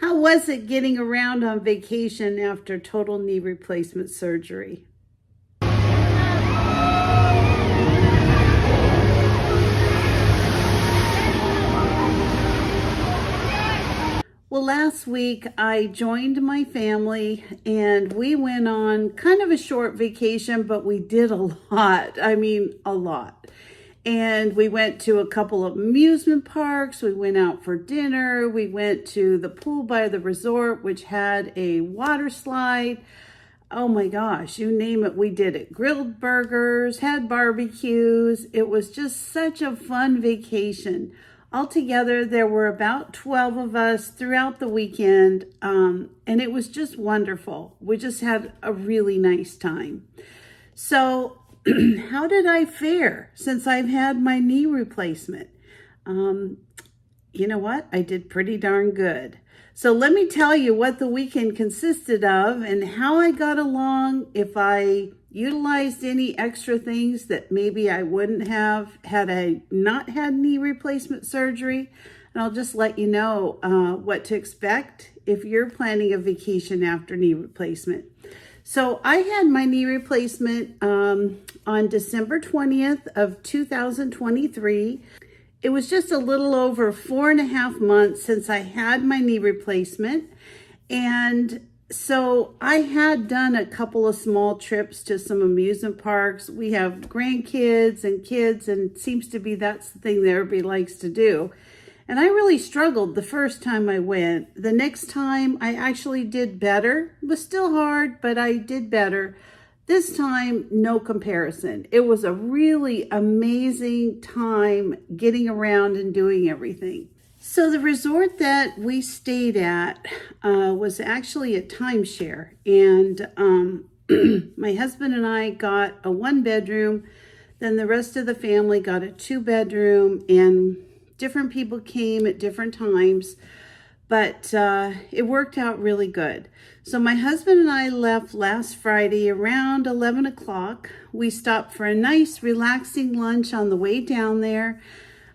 How was it getting around on vacation after total knee replacement surgery? Well, last week I joined my family and we went on kind of a short vacation, but we did a lot. I mean, a lot. And we went to a couple of amusement parks. We went out for dinner. We went to the pool by the resort, which had a water slide. Oh my gosh, you name it, we did it. Grilled burgers, had barbecues. It was just such a fun vacation. Altogether, there were about 12 of us throughout the weekend, and it was just wonderful. We just had a really nice time. So, how did I fare since I've had my knee replacement? You know what? I did pretty darn good. So let me tell you what the weekend consisted of and how I got along, if I utilized any extra things that maybe I wouldn't have had I not had knee replacement surgery. And I'll just let you know what to expect if you're planning a vacation after knee replacement. So I had my knee replacement on December 20th of 2023. It was just a little over 4.5 months since I had my knee replacement. And so I had done a couple of small trips to some amusement parks. We have grandkids and kids, and it seems to be that's the thing that everybody likes to do. And I really struggled the first time I went. The next time I actually did better. It was still hard, but I did better. This time, no comparison. It was a really amazing time getting around and doing everything. So the resort that we stayed at was actually a timeshare. And my husband and I got a 1-bedroom. Then the rest of the family got a 2-bedroom. And different people came at different times. But it worked out really good. So my husband and I left last Friday around 11 o'clock. We stopped for a nice relaxing lunch on the way down there.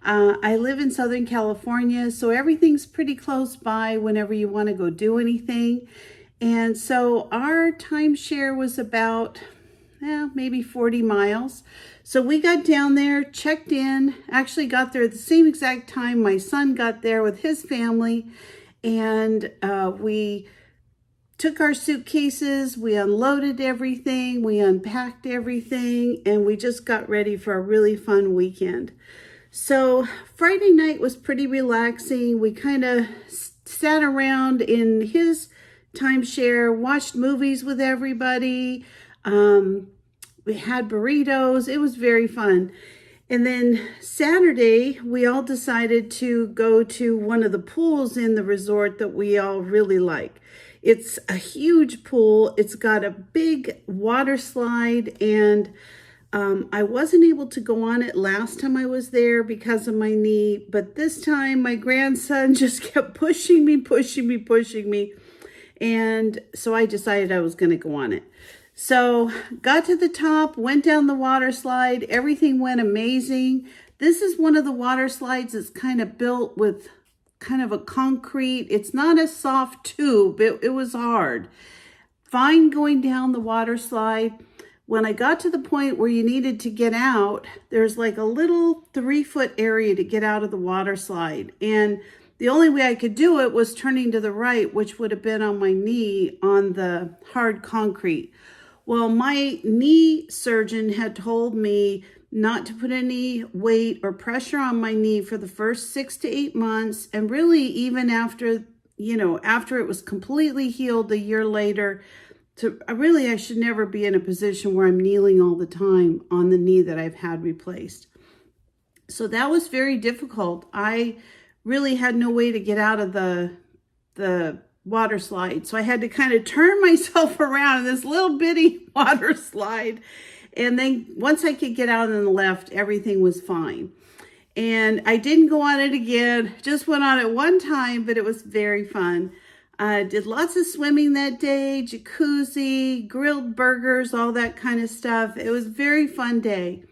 I live in Southern California, so everything's pretty close by whenever you want to go do anything. And so our timeshare was about maybe 40 miles. So we got down there, checked in, actually got there at the same exact time my son got there with his family. And we took our suitcases, we unloaded everything, we unpacked everything, and we just got ready for a really fun weekend. So Friday night was pretty relaxing. We kind of sat around in his timeshare, watched movies with everybody. We had burritos. It was very fun. And then Saturday, we all decided to go to one of the pools in the resort that we all really like. It's a huge pool. It's got a big water slide, and I wasn't able to go on it last time I was there because of my knee. But this time, my grandson just kept pushing me. And so I decided I was going to go on it. So got to the top, went down the water slide. Everything went amazing. This is one of the water slides that's kind of built with kind of a concrete. It's not a soft tube. It was hard. Fine going down the water slide. When I got to the point where you needed to get out, there's like a little 3-foot area to get out of the water slide. And the only way I could do it was turning to the right, which would have been on my knee on the hard concrete. Well, my knee surgeon had told me not to put any weight or pressure on my knee for the first 6 to 8 months. And really, even after it was completely healed a year later, I should never be in a position where I'm kneeling all the time on the knee that I've had replaced. So that was very difficult. I really had no way to get out of the water slide. So I had to kind of turn myself around in this little bitty water slide. And then once I could get out on the left, everything was fine. And I didn't go on it again, just went on it one time, but it was very fun. I did lots of swimming that day, jacuzzi, grilled burgers, all that kind of stuff. It was a very fun day.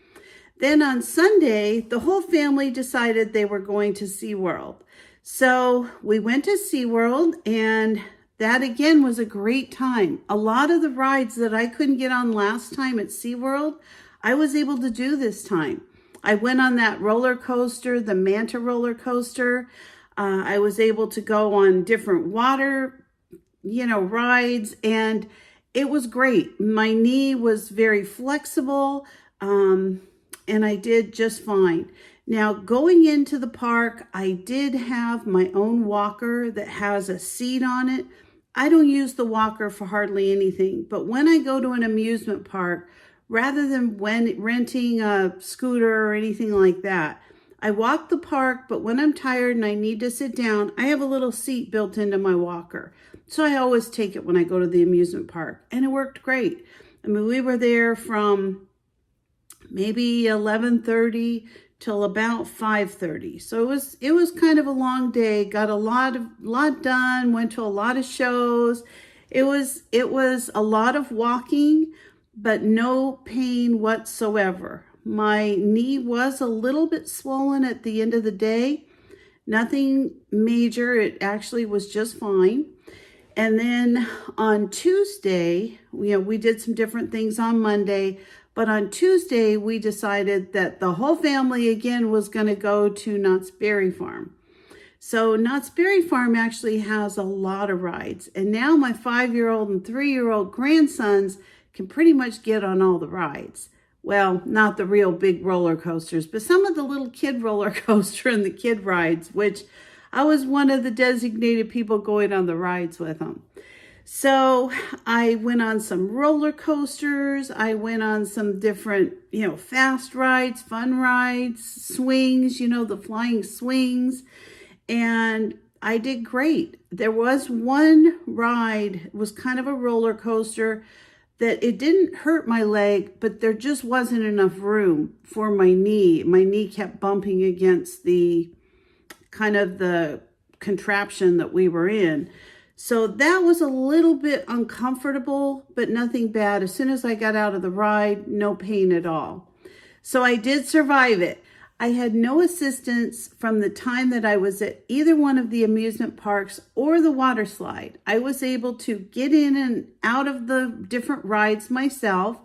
Then on Sunday, the whole family decided they were going to SeaWorld. So we went to SeaWorld, and that again was a great time. A lot of the rides that I couldn't get on last time at SeaWorld, I was able to do this time. I went on that roller coaster, the Manta roller coaster. I was able to go on different water, rides, and it was great. My knee was very flexible, and I did just fine. Now, going into the park, I did have my own walker that has a seat on it. I don't use the walker for hardly anything, but when I go to an amusement park, rather than renting a scooter or anything like that, I walk the park, but when I'm tired and I need to sit down, I have a little seat built into my walker. So I always take it when I go to the amusement park, and it worked great. I mean, we were there from maybe 11:30 till about 5:30. So it was kind of a long day. Got a lot done, went to a lot of shows. It was a lot of walking, but no pain whatsoever. My knee was a little bit swollen at the end of the day. Nothing major. It actually was just fine. And then on Tuesday, we did some different things on Monday, but on Tuesday, we decided that the whole family again was going to go to Knott's Berry Farm. So Knott's Berry Farm actually has a lot of rides. And now my 5-year-old and 3-year-old grandsons can pretty much get on all the rides. Well, not the real big roller coasters, but some of the little kid roller coaster and the kid rides, which I was one of the designated people going on the rides with them. So I went on some roller coasters. I went on some different, fast rides, fun rides, swings, the flying swings. And I did great. There was one ride, it was kind of a roller coaster, that it didn't hurt my leg, but there just wasn't enough room for my knee. My knee kept bumping against the kind of the contraption that we were in. So that was a little bit uncomfortable, but nothing bad. As soon as I got out of the ride, no pain at all. So I did survive it. I had no assistance from the time that I was at either one of the amusement parks or the water slide. I was able to get in and out of the different rides myself.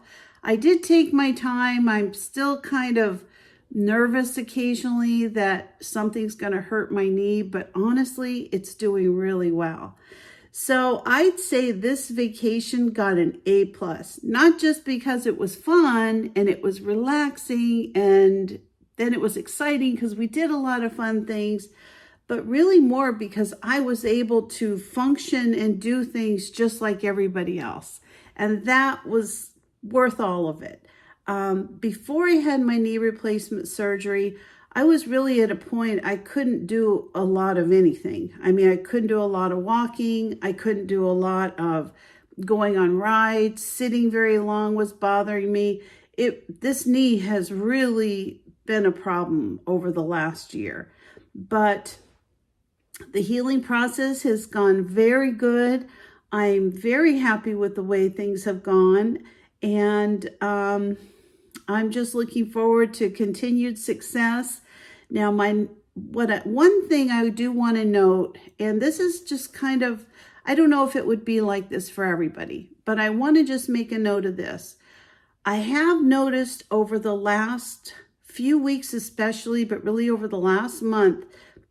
I did take my time. I'm still kind of nervous occasionally that something's going to hurt my knee, but honestly, it's doing really well. So I'd say this vacation got an A+, not just because it was fun and it was relaxing and then it was exciting because we did a lot of fun things, but really more because I was able to function and do things just like everybody else. And that was worth all of it. Before I had my knee replacement surgery, I was really at a point I couldn't do a lot of anything. I mean, I couldn't do a lot of walking. I couldn't do a lot of going on rides. Sitting very long was bothering me. This knee has really been a problem over the last year, but the healing process has gone very good. I'm very happy with the way things have gone, and I'm just looking forward to continued success. Now, one thing I do want to note, and this is just kind of, I don't know if it would be like this for everybody, but I want to just make a note of this. I have noticed over the last few weeks especially, but really over the last month,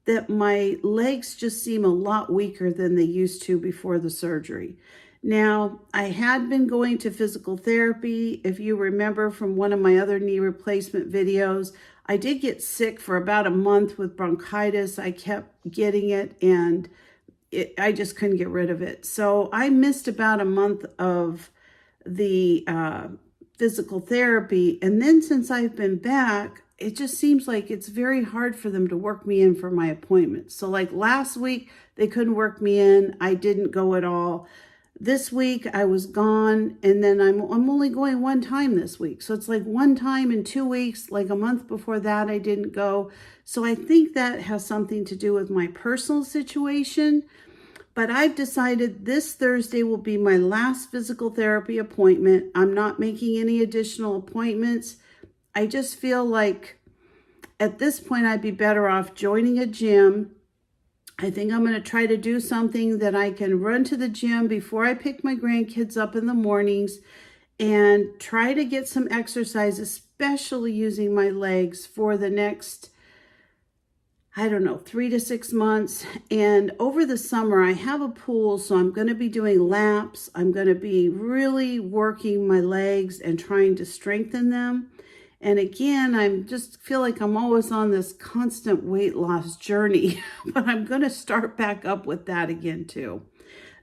that my legs just seem a lot weaker than they used to before the surgery. Now, I had been going to physical therapy. If you remember from one of my other knee replacement videos, I did get sick for about a month with bronchitis. I kept getting it and I just couldn't get rid of it. So I missed about a month of the physical therapy. And then since I've been back, it just seems like it's very hard for them to work me in for my appointments. So like last week, they couldn't work me in. I didn't go at all. This week I was gone, and then I'm only going one time this week. So it's like one time in 2 weeks, like a month before that I didn't go. So I think that has something to do with my personal situation. But I've decided this Thursday will be my last physical therapy appointment. I'm not making any additional appointments. I just feel like at this point I'd be better off joining a gym I think I'm going to try to do something that I can run to the gym before I pick my grandkids up in the mornings and try to get some exercise, especially using my legs for the next, I don't know, 3 to 6 months. And over the summer, I have a pool, so I'm going to be doing laps. I'm going to be really working my legs and trying to strengthen them. And again, I just feel like I'm always on this constant weight loss journey, but I'm going to start back up with that again too,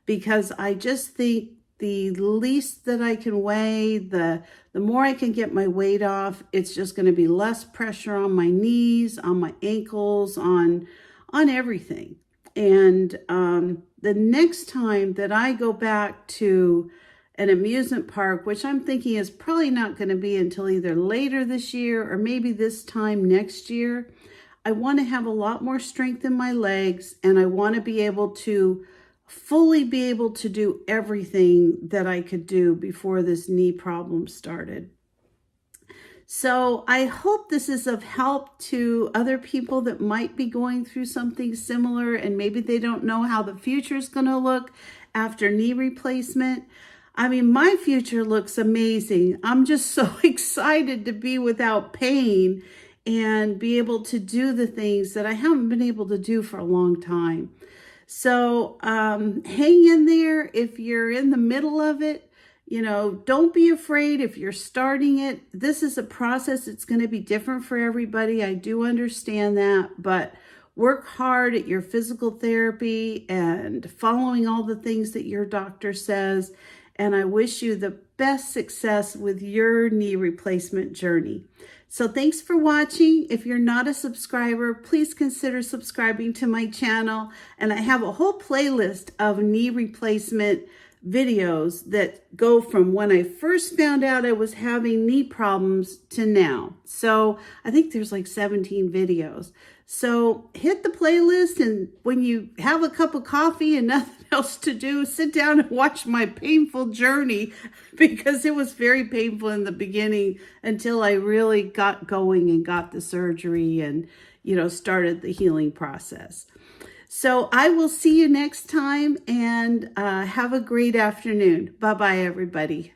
because I just think the least that I can weigh, the more I can get my weight off, it's just going to be less pressure on my knees, on my ankles, on everything. And the next time that I go back to an amusement park, which I'm thinking is probably not going to be until either later this year or maybe this time next year, I want to have a lot more strength in my legs, and I want to be able to fully be able to do everything that I could do before this knee problem started. So I hope this is of help to other people that might be going through something similar, and maybe they don't know how the future is going to look after knee replacement. I mean, my future looks amazing. I'm just so excited to be without pain and be able to do the things that I haven't been able to do for a long time. So hang in there if you're in the middle of it. You know, don't be afraid if you're starting it. This is a process. It's going to be different for everybody. I do understand that, but work hard at your physical therapy and following all the things that your doctor says. And I wish you the best success with your knee replacement journey. So thanks for watching. If you're not a subscriber, please consider subscribing to my channel. And I have a whole playlist of knee replacement videos that go from when I first found out I was having knee problems to now. So I think there's like 17 videos. So hit the playlist, and when you have a cup of coffee and nothing else to do, sit down and watch my painful journey, because it was very painful in the beginning until I really got going and got the surgery and, you know, started the healing process. So I will see you next time, and have a great afternoon. Bye-bye, everybody.